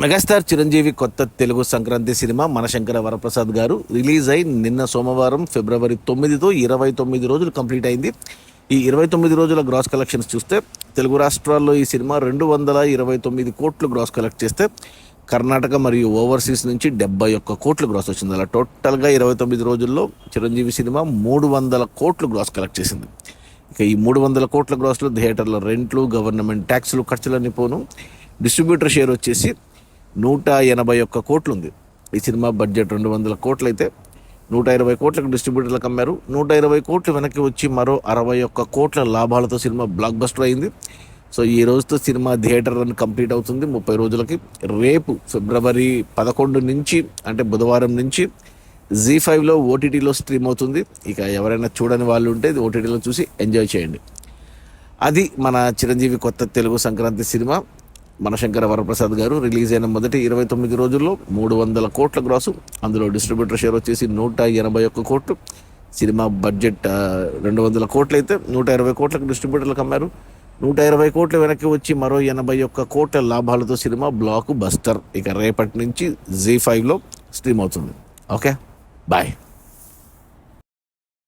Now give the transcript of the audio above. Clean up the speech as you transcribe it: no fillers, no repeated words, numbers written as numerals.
Megastar Chiranjeevi కొత్త Telugu Sankranti cinema మనశంకర Varaprasad గారు release అయి నిన్న సోమవారం ఫిబ్రవరి 9తో 29 రోజులు కంప్లీట్ అయింది. ఈ 29 రోజుల గ్రాస్ కలెక్షన్స్ చూస్తే తెలుగు రాష్ట్రాల్లో ఈ సినిమా 229 కోట్లు గ్రాస్ కలెక్ట్ చేస్తే కర్ణాటక మరియు ఓవర్సీస్ నుంచి 71 కోట్లు గ్రాస్ వచ్చింది. అలా టోటల్గా 29 రోజుల్లో చిరంజీవి సినిమా 300 కోట్లు గ్రాస్ కలెక్ట్ చేసింది. ఇక ఈ 300 కోట్ల గ్రాస్లో థియేటర్ల రెంట్లు, గవర్నమెంట్ ట్యాక్సులు, ఖర్చులన్నీ పోను. డిస్ట్రిబ్యూటర్ షేర్ వచ్చేసి 181 కోట్లు ఉంది. ఈ సినిమా బడ్జెట్ 200 కోట్లు అయితే 120 కోట్లకు డిస్ట్రిబ్యూటర్లకు అమ్మారు. 120 కోట్లు వెనక్కి వచ్చి మరో 61 కోట్ల లాభాలతో సినిమా బ్లాక్ బస్టర్ అయింది. సో ఈ రోజుతో సినిమా థియేటర్ రన్ కంప్లీట్ అవుతుంది 30 రోజులకి. రేపు ఫిబ్రవరి 11 నుంచి అంటే బుధవారం నుంచి జీ5లో ఓటీటీలో స్ట్రీమ్ అవుతుంది. ఇక ఎవరైనా చూడని వాళ్ళు ఉంటే ఓటీటీలో చూసి ఎంజాయ్ చేయండి. అది మన చిరంజీవి కొత్త తెలుగు సంక్రాంతి సినిమా మనశంకర వరప్రసాద్ గారు రిలీజ్ అయిన మొదటి 29 రోజుల్లో 300 కోట్ల గ్రాసు. అందులో డిస్ట్రిబ్యూటర్ షేర్ వచ్చేసి 181 కోట్లు. సినిమా బడ్జెట్ 200 కోట్లు అయితే 120 కోట్లకు డిస్ట్రిబ్యూటర్లకు అమ్మారు. 120 కోట్లు వెనక్కి వచ్చి మరో 81 కోట్ల లాభాలతో సినిమా బ్లాక్ బస్టర్. ఇక రేపటి నుంచి జీ5లో స్ట్రీమ్ అవుతుంది. Okay, bye.